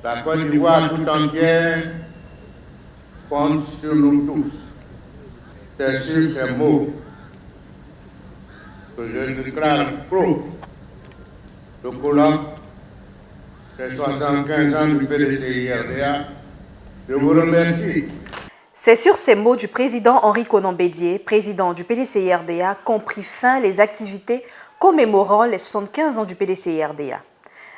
La Côte d'Ivoire tout entière compte sur nous tous. C'est sur ces mots que je déclare pro le colloque des 75 ans du PDCI-RDA. Je vous remercie. C'est sur ces mots du président Henri Konan Bédié, président du PDCI-RDA, qu'ont pris fin les activités commémorant les 75 ans du PDCI-RDA.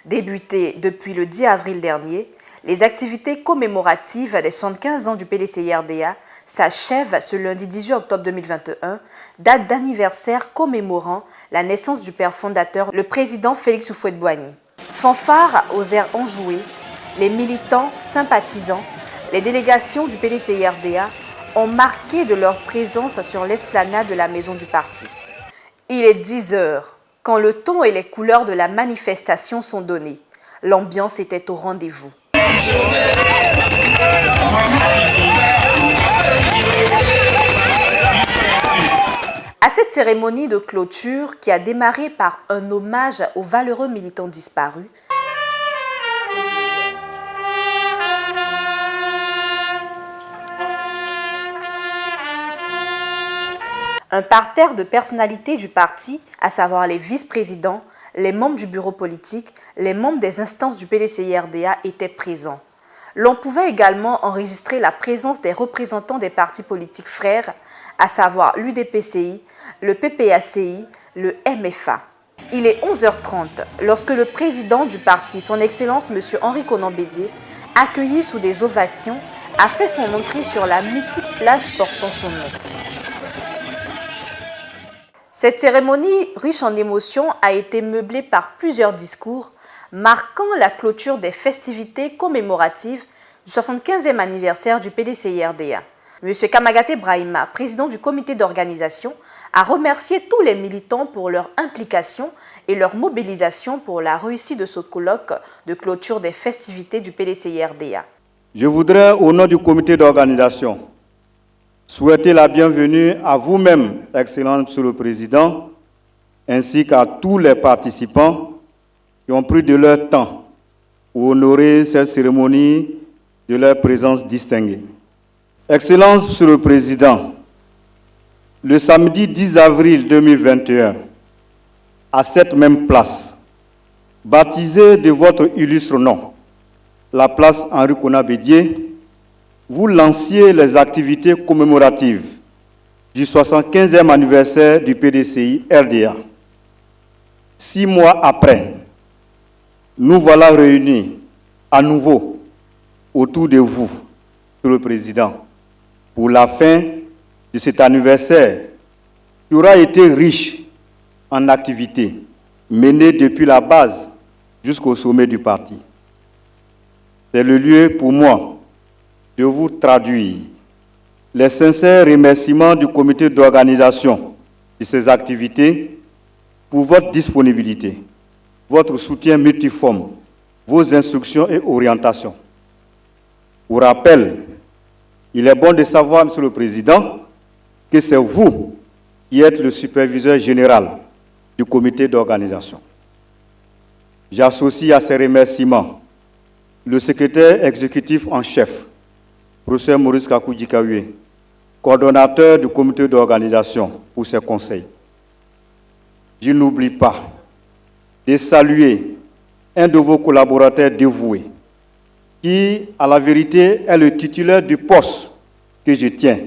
Débutées depuis le 10 avril dernier, les activités commémoratives des 75 ans du PDCI-RDA s'achèvent ce lundi 18 octobre 2021, date d'anniversaire commémorant la naissance du père fondateur, le président Félix Houphouët-Boigny. Fanfare aux airs enjoués, les militants, sympathisants, les délégations du PDCI-RDA ont marqué de leur présence sur l'esplanade de la maison du parti. Il est 10 heures quand le ton et les couleurs de la manifestation sont donnés. L'ambiance était au rendez-vous. À cette cérémonie de clôture qui a démarré par un hommage aux valeureux militants disparus, un parterre de personnalités du parti, à savoir les vice-présidents, les membres du bureau politique, les membres des instances du PDCI-RDA étaient présents. L'on pouvait également enregistrer la présence des représentants des partis politiques frères, à savoir l'UDPCI, le PPACI, le MFA. Il est 11h30 lorsque le président du parti, son Excellence M. Henri Konan Bédié, accueilli sous des ovations, a fait son entrée sur la mythique place portant son nom. Cette cérémonie riche en émotions a été meublée par plusieurs discours marquant la clôture des festivités commémoratives du 75e anniversaire du PDCI-RDA. M. Kamagaté Brahima, président du comité d'organisation, a remercié tous les militants pour leur implication et leur mobilisation pour la réussite de ce colloque de clôture des festivités du PDCI-RDA. Je voudrais, au nom du comité d'organisation, souhaiter la bienvenue à vous-même, Excellent Monsieur le Président, ainsi qu'à tous les participants qui ont pris de leur temps pour honorer cette cérémonie de leur présence distinguée. Excellence Monsieur le Président, le samedi 10 avril 2021, à cette même place, baptisée de votre illustre nom, la place Henri Konan Bédié, vous lanciez les activités commémoratives du 75e anniversaire du PDCI-RDA. 6 mois après, nous voilà réunis à nouveau autour de vous, Monsieur le Président, pour la fin de cet anniversaire qui aura été riche en activités menées depuis la base jusqu'au sommet du parti. C'est le lieu pour moi de vous traduire les sincères remerciements du comité d'organisation de ces activités pour votre disponibilité, votre soutien multiforme, vos instructions et orientations. Pour rappel, il est bon de savoir, Monsieur le Président, que c'est vous qui êtes le superviseur général du comité d'organisation. J'associe à ces remerciements le secrétaire exécutif en chef, professeur Maurice Kakou-Dikaoué, coordonnateur du comité d'organisation pour ses conseils. Je n'oublie pas de saluer un de vos collaborateurs dévoués, qui, à la vérité, est le titulaire du poste que je tiens,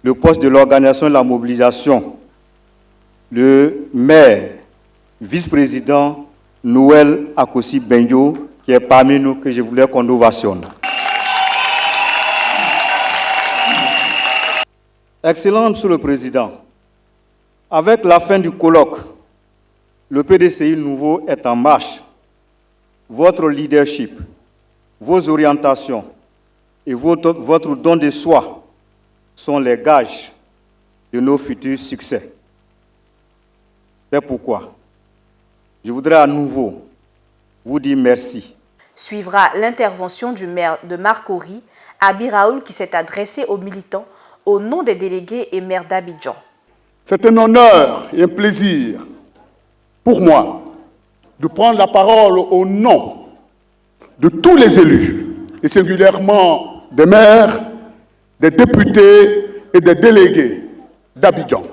le poste de l'organisation de la mobilisation, le maire, vice-président Noël Akossi Benyo, qui est parmi nous, que je voulais qu'on ovationne. Excellent Monsieur le Président, avec la fin du colloque, le PDCI nouveau est en marche. Votre leadership, vos orientations et votre don de soi sont les gages de nos futurs succès. C'est pourquoi je voudrais à nouveau vous dire merci. Suivra l'intervention du maire de Marcory, Abi Raoul, qui s'est adressé aux militants au nom des délégués et maires d'Abidjan. C'est un honneur et un plaisir pour moi de prendre la parole au nom de tous les élus, et singulièrement des maires, des députés et des délégués d'Abidjan.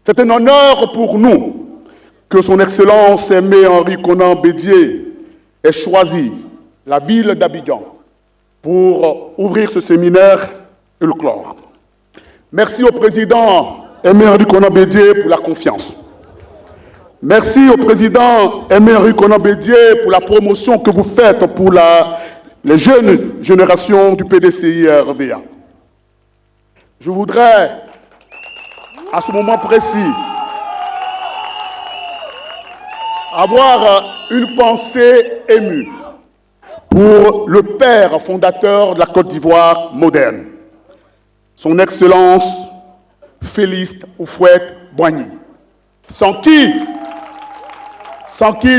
C'est un honneur pour nous que son Excellence Aimé Henri Konan Bédié ait choisi la ville d'Abidjan pour ouvrir ce séminaire et le clore. Merci au président Aimé Henri Konan Bédié pour la confiance. Merci au président Aimé Henri Konan Bédié pour la promotion que vous faites pour les jeunes générations du PDCI-RDA. Je voudrais, à ce moment précis, avoir une pensée émue pour le père fondateur de la Côte d'Ivoire moderne, son Excellence Félix Houphouët-Boigny, sans qui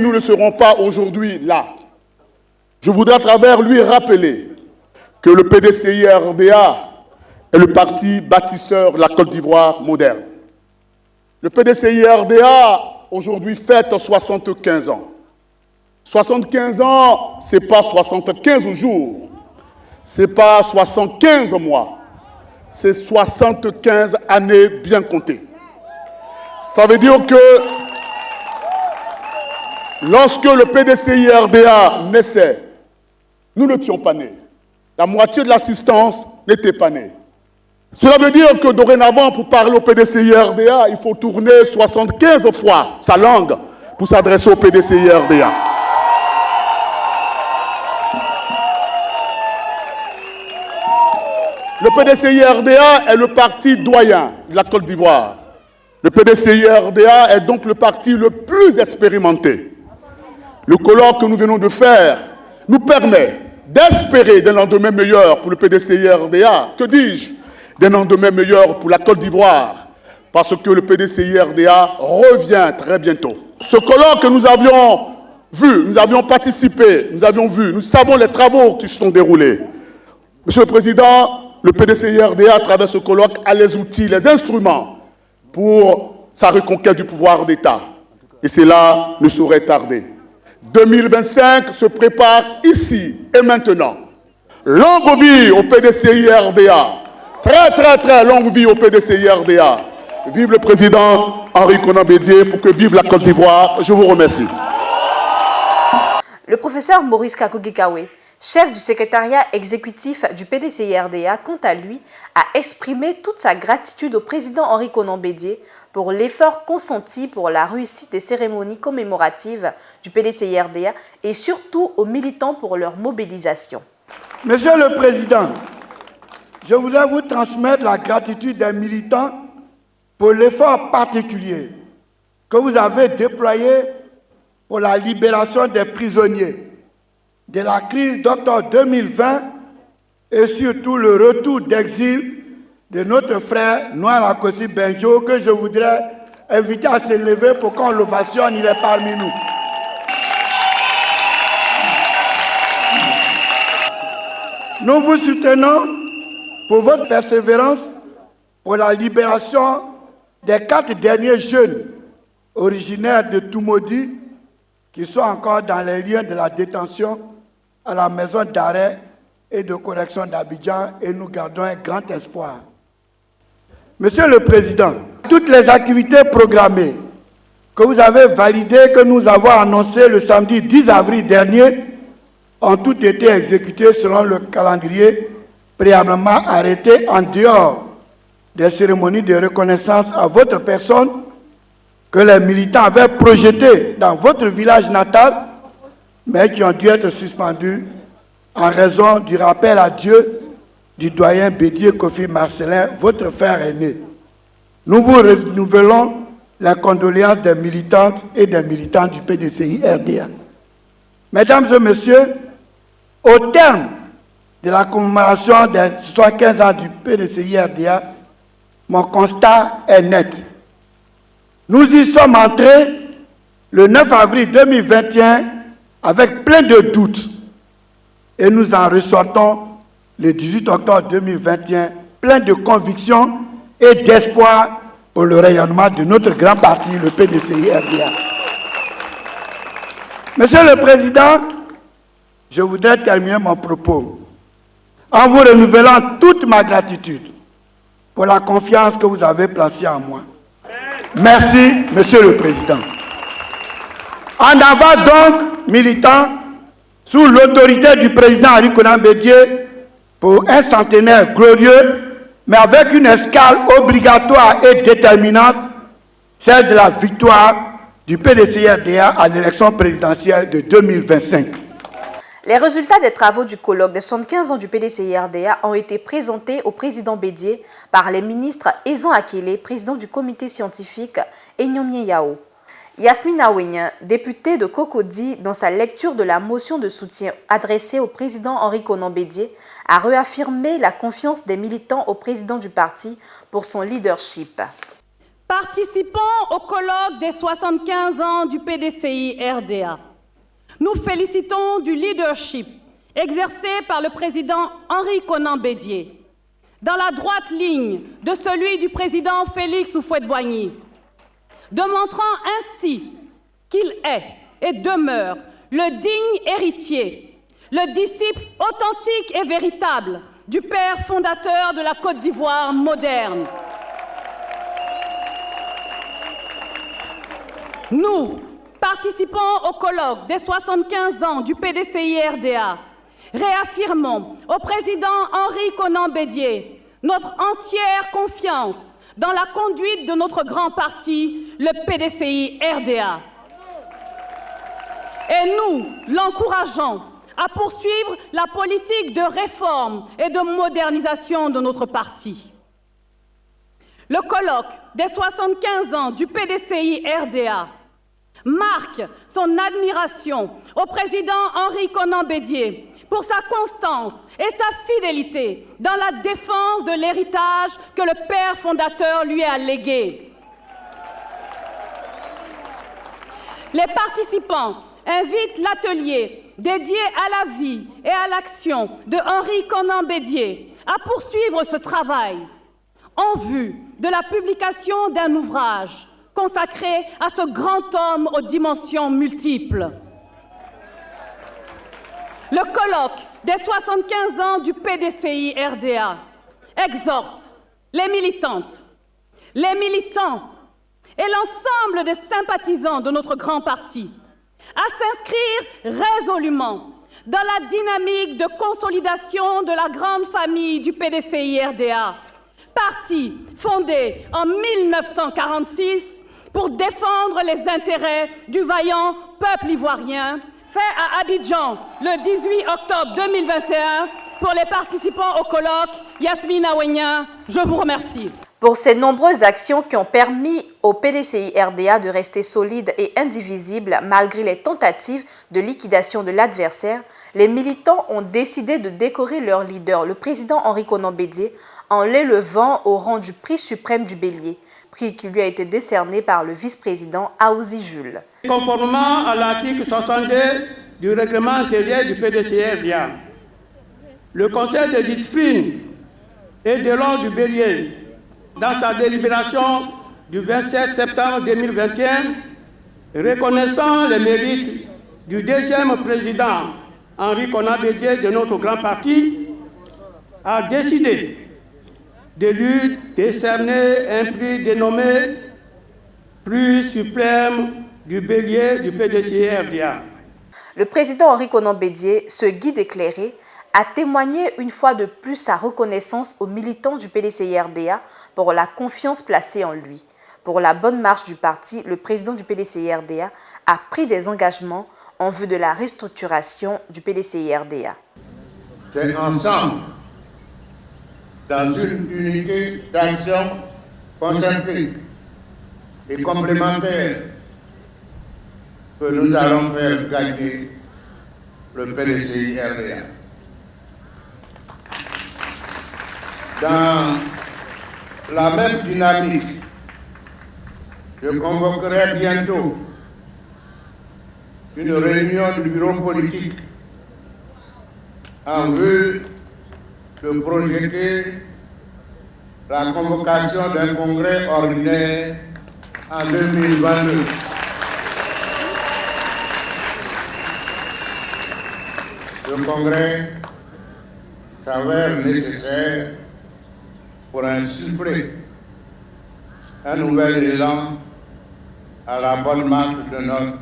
nous ne serons pas aujourd'hui là. Je voudrais à travers lui rappeler que le PDCI-RDA est le parti bâtisseur de la Côte d'Ivoire moderne. Le PDCI-RDA aujourd'hui fête 75 ans. 75 ans, ce n'est pas 75 jours, ce n'est pas 75 mois, c'est 75 années bien comptées. Ça veut dire que lorsque le PDCI-RDA naissait, nous n'étions pas nés. La moitié de l'assistance n'était pas née. Cela veut dire que dorénavant, pour parler au PDCI-RDA, il faut tourner 75 fois sa langue pour s'adresser au PDCI-RDA. Le PDCI-RDA est le parti doyen de la Côte d'Ivoire. Le PDCI-RDA est donc le parti le plus expérimenté. Le colloque que nous venons de faire nous permet d'espérer d'un lendemain meilleur pour le PDCI-RDA. Que dis-je? D'un lendemain meilleur pour la Côte d'Ivoire, parce que le PDCI-RDA revient très bientôt. Ce colloque que nous avions vu, nous avions participé, nous avions vu, nous savons les travaux qui se sont déroulés. Monsieur le Président, le PDCI-RDA, à travers ce colloque, a les outils, les instruments pour sa reconquête du pouvoir d'État. Et cela ne saurait tarder. 2025 se prépare ici et maintenant. Longue vie au PDCI-RDA. Très longue vie au PDCI-RDA. Vive le président Henri Konan Bédié pour que vive la Côte d'Ivoire. Je vous remercie. Le professeur Maurice Kakougikawe, chef du secrétariat exécutif du PDCI-RDA, quant à lui, a exprimé toute sa gratitude au président Henri Konan Bédié pour l'effort consenti pour la réussite des cérémonies commémoratives du PDCI-RDA et surtout aux militants pour leur mobilisation. Monsieur le Président, je voudrais vous transmettre la gratitude des militants pour l'effort particulier que vous avez déployé pour la libération des prisonniers de la crise d'octobre 2020 et surtout le retour d'exil de notre frère Noël Akossi Benjo, que je voudrais inviter à se lever pour qu'on l'ovationne, il est parmi nous. Nous vous soutenons pour votre persévérance pour la libération des 4 derniers jeunes originaires de Toumoudi qui sont encore dans les lieux de la détention à la maison d'arrêt et de correction d'Abidjan et nous gardons un grand espoir. Monsieur le Président, toutes les activités programmées que vous avez validées, que nous avons annoncées le samedi 10 avril dernier, ont toutes été exécutées selon le calendrier préalablement arrêté en dehors des cérémonies de reconnaissance à votre personne que les militants avaient projetées dans votre village natal, mais qui ont dû être suspendues en raison du rappel à Dieu du doyen Bédié Kofi Marcelin, votre frère aîné. Nous vous renouvelons la condoléance des militantes et des militants du PDCI-RDA. Mesdames et messieurs, au terme de la commémoration des 75 ans du PDCI-RDA, mon constat est net. Nous y sommes entrés le 9 avril 2021 avec plein de doutes et nous en ressortons le 18 octobre 2021 plein de conviction et d'espoir pour le rayonnement de notre grand parti, le PDCI-RDA. Monsieur le Président, je voudrais terminer mon propos en vous renouvelant toute ma gratitude pour la confiance que vous avez placée en moi. Merci, Monsieur le Président. En avant donc, militants, sous l'autorité du président Henri Konan Bédié, pour un centenaire glorieux, mais avec une escale obligatoire et déterminante, celle de la victoire du PDCI-RDA à l'élection présidentielle de 2025. Les résultats des travaux du colloque des 75 ans du PDCI-RDA ont été présentés au président Bédié par les ministres Ezan Akele, président du comité scientifique, et Nyomie Yao. Yasmine Awenya, députée de Cocody, dans sa lecture de la motion de soutien adressée au président Henri Konan Bédié, a réaffirmé la confiance des militants au président du parti pour son leadership. Participant au colloque des 75 ans du PDCI-RDA, nous félicitons du leadership exercé par le président Henri Konan Bédié, dans la droite ligne de celui du président Félix Houphouët-Boigny, démontrant ainsi qu'il est et demeure le digne héritier, le disciple authentique et véritable du père fondateur de la Côte d'Ivoire moderne. Nous, participants au colloque des 75 ans du PDCI-RDA, réaffirmons au président Henri Konan Bédié notre entière confiance dans la conduite de notre grand parti, le PDCI-RDA. Et nous l'encourageons à poursuivre la politique de réforme et de modernisation de notre parti. Le colloque des 75 ans du PDCI-RDA marque son admiration au président Henri Konan Bédié pour sa constance et sa fidélité dans la défense de l'héritage que le père fondateur lui a légué. Les participants invitent l'atelier dédié à la vie et à l'action de Henri Konan Bédié à poursuivre ce travail en vue de la publication d'un ouvrage consacré à ce grand homme aux dimensions multiples. Le colloque des 75 ans du PDCI-RDA exhorte les militantes, les militants et l'ensemble des sympathisants de notre grand parti à s'inscrire résolument dans la dynamique de consolidation de la grande famille du PDCI-RDA, parti fondé en 1946 pour défendre les intérêts du vaillant peuple ivoirien, fait à Abidjan le 18 octobre 2021. Pour les participants au colloque, Yasmine Awenya, je vous remercie. Pour ces nombreuses actions qui ont permis au PDCI-RDA de rester solide et indivisible malgré les tentatives de liquidation de l'adversaire, les militants ont décidé de décorer leur leader, le président Henri Konan Bédié, en l'élevant au rang du prix suprême du Bélier, prix qui lui a été décerné par le vice-président Aouzi Jules. Conformément à l'article 62 du règlement intérieur du PDCI-RDA, le Conseil de discipline et de l'ordre du Bélier, dans sa délibération du 27 septembre 2021, reconnaissant les mérites du deuxième président Henri Konan Bédié de notre grand parti, a décidé de lui décerner un prix dénommé Prix suprême du Bélier du PDCI-RDA. Le président Henri Konan Bédié, ce guide éclairé, a témoigné une fois de plus sa reconnaissance aux militants du PDCI-RDA pour la confiance placée en lui. Pour la bonne marche du parti, le président du PDCI-RDA a pris des engagements en vue de la restructuration du PDCI-RDA. C'est ensemble, dans une unité d'action concentrique et complémentaire, que nous allons faire gagner le PDCI-RDA. Dans la même dynamique, je convoquerai bientôt une réunion du bureau politique en vue de projeter la convocation d'un congrès ordinaire en 2022. le Congrès s'avère nécessaire pour insuffler un nouvel élan à la bonne marche de notre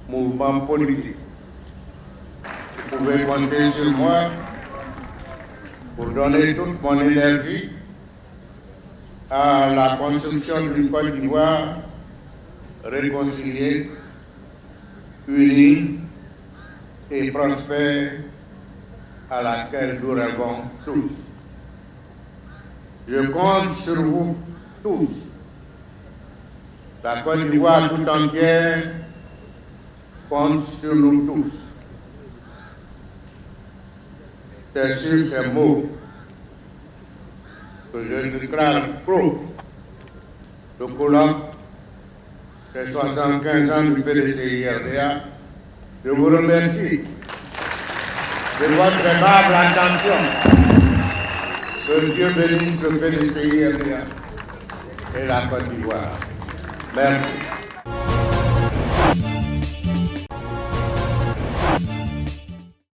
mouvement politique. Vous pouvez compter sur moi pour donner toute mon énergie à la construction d'une Côte d'Ivoire réconciliée, unie et prospère à laquelle nous rêvons tous. Je compte sur vous tous. La Côte d'Ivoire tout entière compte sur nous tous. C'est sur ces mots que je déclare pro le colloque des 75 ans du PDCI-RDA. Je vous remercie de votre aimable attention. Que Dieu bénisse le PDCI-RDA et la Côte d'Ivoire. Merci.